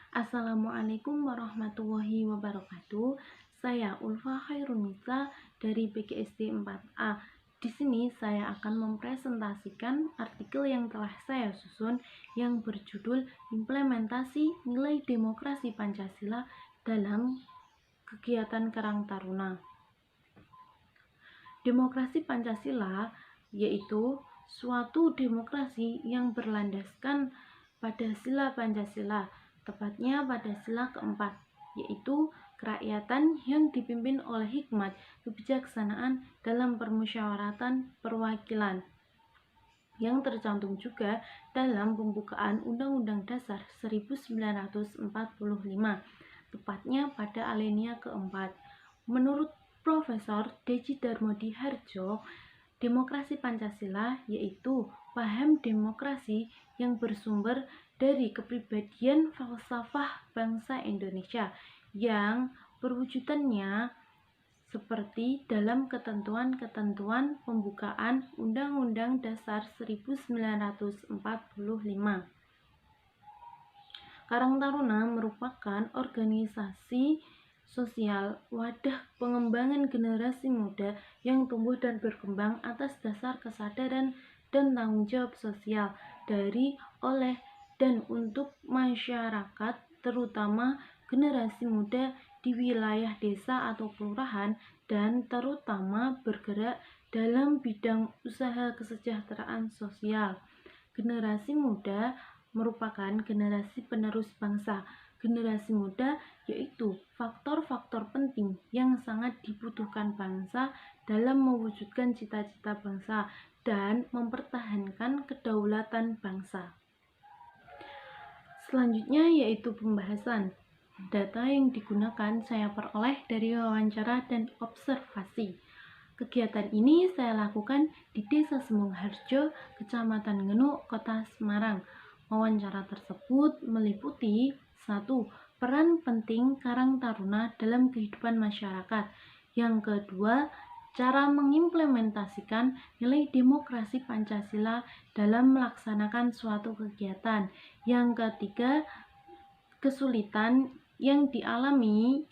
Assalamualaikum warahmatullahi wabarakatuh. Saya Ulfa Khairunisa dari PGSD 4A. Di sini saya akan mempresentasikan artikel yang telah saya susun yang berjudul Implementasi Nilai Demokrasi Pancasila dalam Kegiatan Karang Taruna. Demokrasi Pancasila yaitu suatu demokrasi yang berlandaskan pada sila Pancasila, tepatnya pada sila keempat, yaitu kerakyatan yang dipimpin oleh hikmat kebijaksanaan dalam permusyawaratan perwakilan, yang tercantum juga dalam pembukaan Undang-Undang Dasar 1945, tepatnya pada alinea keempat. Menurut Profesor Deji Darmodi Harjo, demokrasi Pancasila yaitu paham demokrasi yang bersumber dari kepribadian falsafah bangsa Indonesia yang perwujudannya seperti dalam ketentuan-ketentuan pembukaan Undang-Undang Dasar 1945. Karang Taruna merupakan organisasi sosial wadah pengembangan generasi muda yang tumbuh dan berkembang atas dasar kesadaran dan tanggung jawab sosial dari, oleh, dan untuk masyarakat, terutama generasi muda di wilayah desa atau kelurahan, dan terutama bergerak dalam bidang usaha kesejahteraan sosial. Generasi muda merupakan generasi penerus bangsa. Generasi muda yaitu faktor-faktor penting yang sangat dibutuhkan bangsa dalam mewujudkan cita-cita bangsa dan mempertahankan kedaulatan bangsa. Selanjutnya yaitu pembahasan. Data yang digunakan saya peroleh dari wawancara dan observasi. Kegiatan ini saya lakukan di Desa Sembung Harjo, Kecamatan Ngenu, Kota Semarang. Wawancara tersebut meliputi 1. Peran penting Karang Taruna dalam kehidupan masyarakat. Yang kedua, cara mengimplementasikan nilai demokrasi Pancasila dalam melaksanakan suatu kegiatan. Yang ketiga, kesulitan yang dialami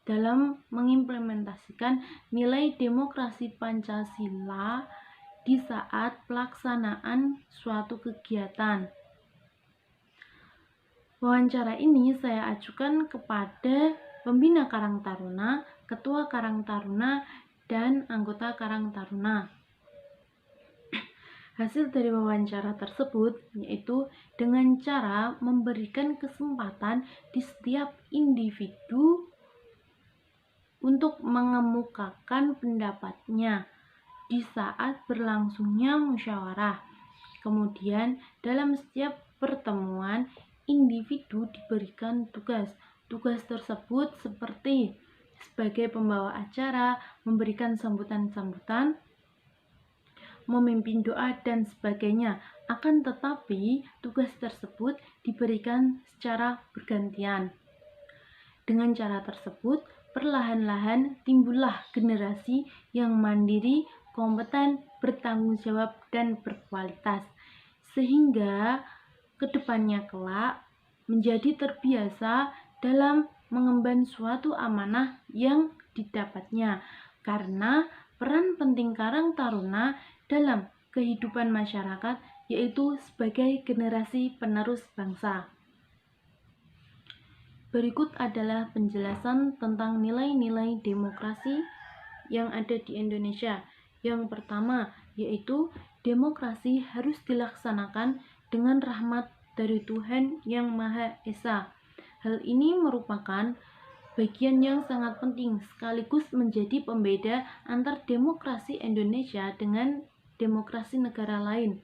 dalam mengimplementasikan nilai demokrasi Pancasila di saat pelaksanaan suatu kegiatan. Wawancara ini saya ajukan kepada pembina Karang Taruna, ketua Karang Taruna, dan anggota Karang Taruna. Hasil dari wawancara tersebut yaitu dengan cara memberikan kesempatan di setiap individu untuk mengemukakan pendapatnya di saat berlangsungnya musyawarah. Kemudian dalam setiap pertemuan individu diberikan tugas. Tugas tersebut seperti sebagai pembawa acara, memberikan sambutan-sambutan, memimpin doa, dan sebagainya. Akan tetapi tugas tersebut diberikan secara bergantian. Dengan cara tersebut, perlahan-lahan timbullah generasi yang mandiri, kompeten, bertanggung jawab, dan berkualitas, sehingga kedepannya kelak menjadi terbiasa dalam mengemban suatu amanah yang didapatnya, karena peran penting Karang Taruna dalam kehidupan masyarakat yaitu sebagai generasi penerus bangsa. Berikut adalah penjelasan tentang nilai-nilai demokrasi yang ada di Indonesia. Yang pertama yaitu demokrasi harus dilaksanakan dengan rahmat dari Tuhan Yang Maha Esa. Hal ini merupakan bagian yang sangat penting sekaligus menjadi pembeda antar demokrasi Indonesia dengan demokrasi negara lain.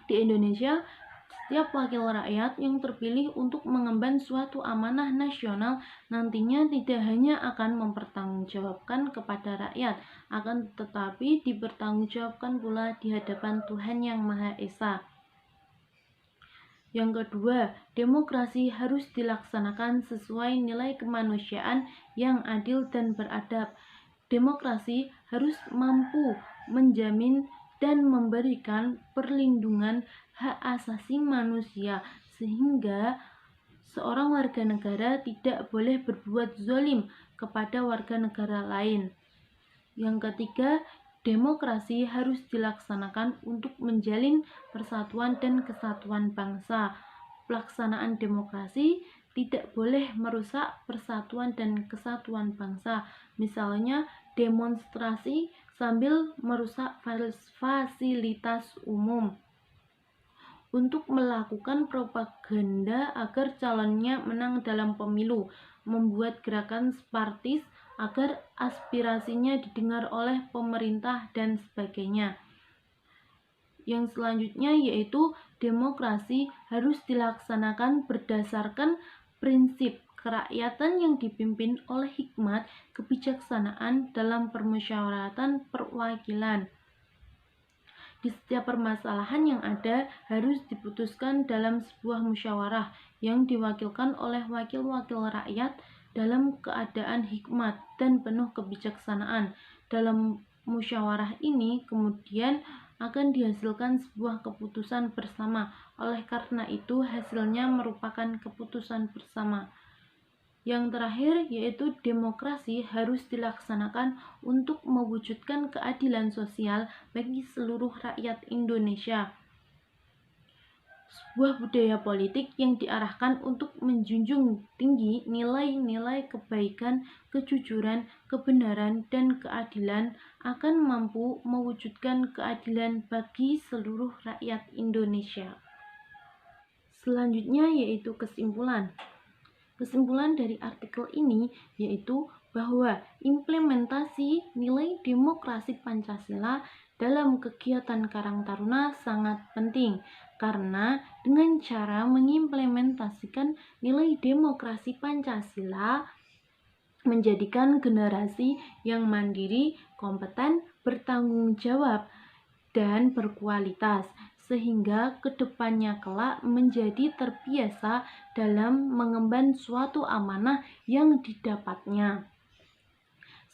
Di Indonesia, setiap wakil rakyat yang terpilih untuk mengemban suatu amanah nasional nantinya tidak hanya akan mempertanggungjawabkan kepada rakyat, akan tetapi dipertanggungjawabkan pula di hadapan Tuhan Yang Maha Esa. Yang kedua, demokrasi harus dilaksanakan sesuai nilai kemanusiaan yang adil dan beradab. Demokrasi harus mampu menjamin dan memberikan perlindungan hak asasi manusia sehingga seorang warga negara tidak boleh berbuat zalim kepada warga negara lain. Yang ketiga, demokrasi harus dilaksanakan untuk menjalin persatuan dan kesatuan bangsa. Pelaksanaan demokrasi tidak boleh merusak persatuan dan kesatuan bangsa. Misalnya, demonstrasi sambil merusak fasilitas umum. Untuk melakukan propaganda agar calonnya menang dalam pemilu, membuat gerakan separtis agar aspirasinya didengar oleh pemerintah dan sebagainya. Yang selanjutnya yaitu demokrasi harus dilaksanakan berdasarkan prinsip kerakyatan yang dipimpin oleh hikmat kebijaksanaan dalam permusyawaratan perwakilan. Di setiap permasalahan yang ada harus diputuskan dalam sebuah musyawarah yang diwakilkan oleh wakil-wakil rakyat dalam keadaan hikmat dan penuh kebijaksanaan. Dalam musyawarah ini kemudian akan dihasilkan sebuah keputusan bersama. Oleh karena itu hasilnya merupakan keputusan bersama. Yang terakhir yaitu demokrasi harus dilaksanakan untuk mewujudkan keadilan sosial bagi seluruh rakyat Indonesia. Sebuah budaya politik yang diarahkan untuk menjunjung tinggi nilai-nilai kebaikan, kejujuran, kebenaran, dan keadilan akan mampu mewujudkan keadilan bagi seluruh rakyat Indonesia. Selanjutnya yaitu kesimpulan. Kesimpulan dari artikel ini yaitu bahwa implementasi nilai demokrasi Pancasila dalam kegiatan Karang Taruna sangat penting karena dengan cara mengimplementasikan nilai demokrasi Pancasila menjadikan generasi yang mandiri, kompeten, bertanggung jawab, dan berkualitas sehingga kedepannya kelak menjadi terbiasa dalam mengemban suatu amanah yang didapatnya.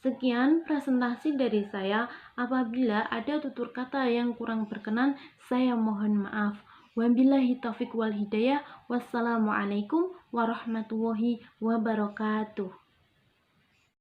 Sekian presentasi dari saya. Apabila ada tutur kata yang kurang berkenan, saya mohon maaf. Wabillahi taufiq wal hidayah. Wassalamualaikum warahmatullahi wabarakatuh.